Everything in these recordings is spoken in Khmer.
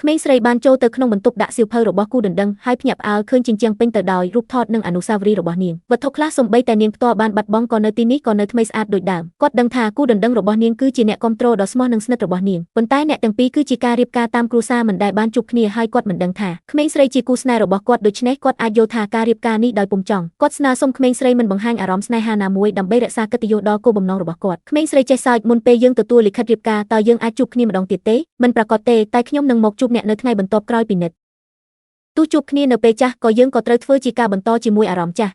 ក្មេងស្រីបានចូលទៅក្នុងបន្ទប់ដាក់សៀវភៅរបស់គូដណ្ដឹងហើយភ្ញាក់ផ្អើលឃើញជញ្ជាំងពេញទៅដោយរូបថតនិងអនុស្សាវរីយ៍របស់នាងវត្ថុខ្លះសូម្បីតែនាងផ្ទាល់បានបាត់បង់ក៏នៅទីនេះក៏នៅថ្មីស្អាតដូចដើមគាត់ដឹងថាគូដណ្ដឹងរបស់នាងគឺជាអ្នកគាំទ្រដ៏ស្មោះនិងស្និទ្ធរបស់នាងប៉ុន្តែអ្នកទាំងពីរគឺជាការរៀបការតាមគ្រួសារមិនដែលបានជួបគ្នាហើយគាត់មិនដឹងថាក្មេងស្រីជាគូស្នេហ៍របស់គាត់ដូច្នេះគាត់អាចយល់ថាការរៀបការនេះដោយពុំចង់គាត់ស្នើសុំក្មេងស្រីមិនបង្ហាញអារម្មណ៍ស្នេហាណាមួយដើម្បីរក្សាកិត្តិយសដល់គោលបំណងរបស់គាត់ក្មេងស្រីចេះសើចមុនពេលយើងទទួលលិខិតរៀបការតើយើងអាចជួបគ្នាម្ដងទៀតទេមិនប្រាកដទេតែខ្ញុំនឹងមកជួបអ្នកនៅថ្ងៃបន្ទាប់ក្រោយពីនិតទោះជួបគ្នានៅពេលចាស់ក៏យើងក៏ត្រូវធ្វើជាការបន្តជាមួយអារម្មណ៍ចាស់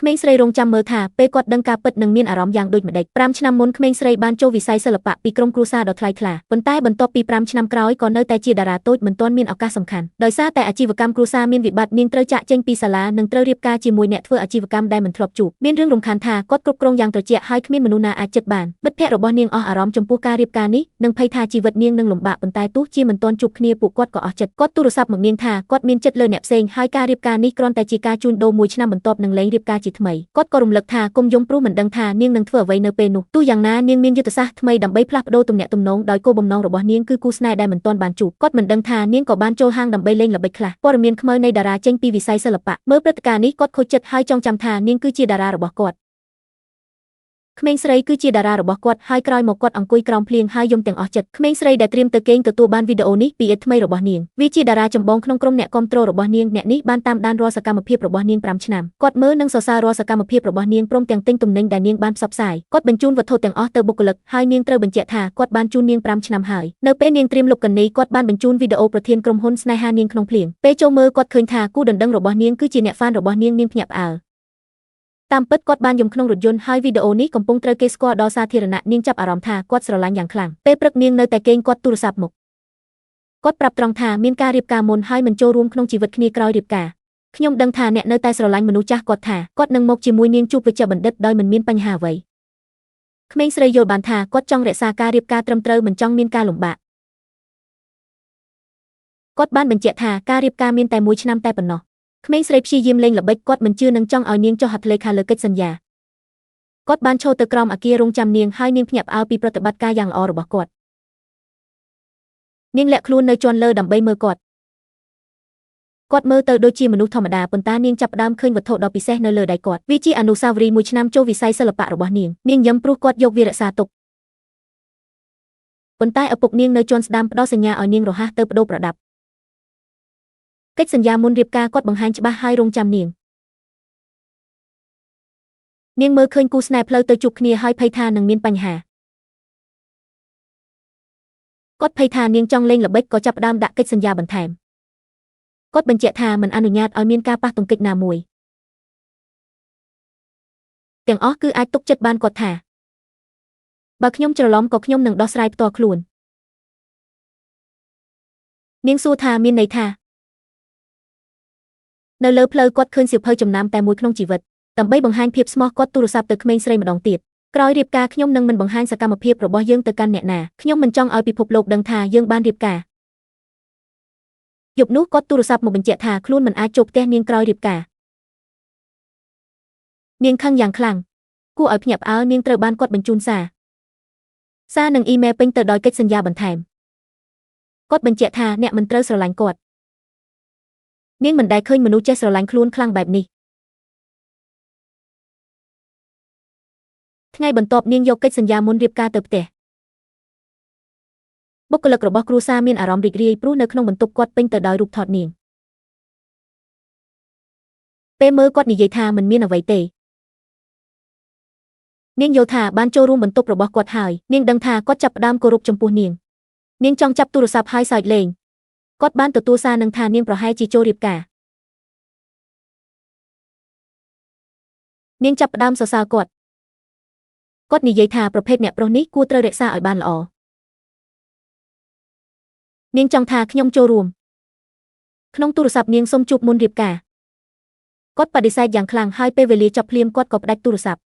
ក្មេងស្រីរងចាំមើលថាពេលគាត់ដឹងការពិតនឹងមានអារម្មណ៍យ៉ាងដូចម្ដេច5ឆ្នាំមុនក្មេងស្រីបានចូលវិស័យសិល្បៈពីក្រុមគ្រួសារដ៏ថ្លៃថ្លាប៉ុន្តែបន្ទាប់ពី5ឆ្នាំក្រោយក៏នៅតែជាតារាតូចមិនទាន់មានឱកាសសំខាន់ដោយសារតែអាជីវកម្មគ្រួសារមានវិបត្តិនាងត្រូវចាក់ចេញពីសាលានិងត្រូវរៀបការជាមួយអ្នកធ្វើអាជីវកម្មដែលមិនធ្លាប់ជួបមានរឿងរំខានថាគាត់គ្រប់គ្រងយ៉ាងត្រជាក់ហើយគ្មានមនុស្សណាអាចចិត្តបានមិត្តភ័ក្តិរបស់នាងអស់អារម្មណ៍ចំពោះការរៀបការនេះនិងភ័យថាជីវិតនាងនឹងលំបាកប៉ុន្តែទោះជាមិនទាន់ជួបគ្នាពួកគាត់ក៏អស់ចិត្តគាត់ទូរស័ព្ទមកនាងថាគាត់មានចិត្តលើអ្នកផ្សេងហើយការរៀបការនេះគ្រាន់តែជាការជួញដូរមួយឆ្នាំបន្ទាប់នឹងលែងរៀបការជាថ្មីគាត់ក៏រំលឹកថាគុំយំព្រោះមិនដឹងថានាងនឹងធ្វើអ្វីនៅពេលនោះទោះយ៉ាងណានាងមានយុទ្ធសាស្ត្រថ្មីដើម្បីផ្លាស់ប្ដូរទំនាក់ទំនងដោយគោលបំណងរបស់នាងគឺគូស្នេហ៍ដែលមិនទាន់បានជួបគាត់មិនដឹងថានាងក៏បានចូលហាងដើម្បីលេងល្បិចខ្លះព័ត៌មានខ្មៅនៃតារាចេញពីវិស័យសិល្បៈមើលព្រឹត្តិការណ៍នេះគាត់ខូចចិត្តហើយចងចាំថានាងគឺជាតារារបស់គាត់ក្មេងស្រីគឺជាតារារបស់គាត់ហើយក្រោយមកគាត់អង្គុយក្រោមភ្លៀងហើយយំទាំងអស់ចិត្តក្មេងស្រីដែលត្រៀមទៅគេងទទួលបានវីដេអូនេះពីអ៊ិតថ្មីរបស់នាងវាជាតារាចម្បងក្នុងក្រុមអ្នកគាំទ្ររបស់នាងអ្នកនេះបានតាមដានរាល់សកម្មភាពរបស់នាង5ឆ្នាំគាត់មើលនិងសរសើររាល់សកម្មភាពរបស់នាងព្រមទាំងទិញទំនិញដែលនាងបានផ្សព្វផ្សាយគាត់បញ្ជូនវត្ថុទាំងអស់ទៅបុគ្គលិកហើយនាងត្រូវបញ្ជាក់ថាគាត់បានជូននាង5ឆ្នាំហើយនៅពេលនាងត្រៀមលុបកន្នីគាត់បានបញ្ជូនវីដេអូប្រធានក្រុមហ៊ុនស្នេហានាងក្នុងភ្លៀងពេលចូលមើលគាត់ឃើញថាគូដណ្ដឹងរបស់នាងគឺជាអ្នកហ្វានរបស់នាងភ្ញាក់ផ្អើលតាមពិតគាត់បានយំក្នុងរថយន្តហើយវីដេអូនេះកំពុងត្រូវគេស្គាល់ដល់សាធារណៈនាងចាប់អារម្មណ៍ថាគាត់ស្រឡាញ់យ៉ាងខ្លាំងពេលព្រឹកនាងនៅតែគេងគាត់ទូរស័ព្ទមកគាត់ប្រាប់ត្រង់ថាមានការរៀបការមុនហើយមិនចូលរួមក្នុងជីវិតគ្នាក្រោយរៀបការខ្ញុំដឹងថាអ្នកនៅតែស្រឡាញ់មនុស្សចាស់គាត់ថាគាត់នឹងមកជាមួយនាងជួបវេជ្ជបណ្ឌិតដោយមិនមានបញ្ហាអ្វីក្មេងស្រីយល់បានថាគាត់ចង់រក្សាការរៀបការត្រឹមត្រូវមិនចង់មានការលំបាកគាត់បានបញ្ជាក់ថាការរៀបការមានតែ1ឆ្នាំតែប៉ុណ្ណោះក្មេងស្រីព្យាយាមលេងល្បិចគាត់មិនជឿនឹងចង់ឲ្យនាងចុះហត្ថលេខាលើកិច្ចសន្យាគាត់បានឈរទៅក្រោមអគាររងចាំនាងហើយនាងភ្ញាក់ផ្អើលពីប្រតិបត្តិការយ៉ាងល្អរបស់គាត់នាងលាក់ខ្លួននៅជាន់លើដើម្បីមើលគាត់មើលទៅដូចជាមនុស្សធម្មតាប៉ុន្តែនាងចាប់ផ្ដើមឃើញវត្ថុដ៏ពិសេសនៅលើដៃគាត់វាជាអនុស្សាវរីយ៍1ឆ្នាំចូលវិស័យសិល្បៈរបស់នាងញឹមព្រោះគាត់យកវារក្សាទុកប៉ុន្តែឪពុកនាងនៅជាន់ស្ដាំផ្ដល់សញ្ញាឲ្យនាងរហ័សទៅបដូរប្រដាប់កិច្ចសន្យាមុនរៀបការគាត់បង្ហាញច្បាស់ហើយរងចាំនាងមើលឃើញគូស្នេហ៍ផ្លូវទៅជួបគ្នាហើយភ័យថានឹងមានបញ្ហាគាត់ភ័យថានាងចង់លេងល្បិចក៏ចាប់ផ្ដើមដាក់កិច្ចសន្យាបន្ថែមគាត់បញ្ជាក់ថាមិនអនុញ្ញាតឲ្យមានការប៉ះទង្គិចណាមួយទាំងអស់គឺអាចទុកចិត្តបានគាត់ថាបើខ្ញុំច្រឡំក៏ខ្ញុំនឹងដោះស្រាយផ្ទាល់ខ្លួននាងសួរថាមានន័យថានៅលើផ្លូវគាត់ឃើញសៀវភៅចំណាំតែមួយក្នុងជីវិតដើម្បីបង្ហាញភាពស្មោះគាត់ទូរស័ព្ទទៅក្មេងស្រីម្ដងទៀតក្រោយរៀបការខ្ញុំនឹងមិនបង្ហាញសកម្មភាពរបស់យើងទៅកាន់អ្នកណាខ្ញុំមិនចង់ឲ្យពិភពលោកដឹងថាយើងបានរៀបការយប់នោះគាត់ទូរស័ព្ទមកបញ្ជាក់ថាខ្លួនមិនអាចចូលផ្ទះនាងក្រោយរៀបការនាងខឹងយ៉ាងខ្លាំងគួរឲ្យភ្ញាក់ផ្អើលនាងត្រូវបានគាត់បញ្ជូនសារនិងអ៊ីមែលពេញទៅដោយកិច្ចសន្យាបន្ថែមគាត់បញ្ជាក់ថាអ្នកមិនត្រូវស្រឡាញ់គាត់នាងមិនដែលឃើញមនុស្សចេះស្រឡាញ់ខ្លួនខ្លាំងបែបនេះថ្ងៃបន្ទាប់នាងយកកិច្ចសន្យាមុនរៀបការទៅផ្ទះបុគ្គលិករបស់គ្រួសារមានអារម្មណ៍រីករាយព្រោះនៅក្នុងបន្ទប់គាត់ពេញទៅដោយរូបថតនាងពេលមើលគាត់និយាយថាមិនមានអ្វីទេនាងយល់ថាបានចូលរួមបន្ទប់របស់គាត់ហើយនាងដឹងថាគាត់ចាប់ផ្ដើមគោរពចំពោះនាងចង់ចាប់ទូរស័ព្ទហើយសើចលេងគាត់បានទទួលសារនឹងថានាងប្រហែលជាចូលរៀបការនាងចាប់ផ្ដើមសរសើរគាត់និយាយថាប្រភេទអ្នកប្រុសនេះគួរត្រូវរក្សាឲ្យបានល្អនាងចង់ថាខ្ញុំចូលរួមក្នុងទូរស័ព្ទនាងសុំជួបមុនរៀបការគាត់បដិសេធយ៉ាងខ្លាំងហើយពេលវេលាចប់ភ្លាមគាត់ក៏ផ្ដាច់ទូរស័ព្ទ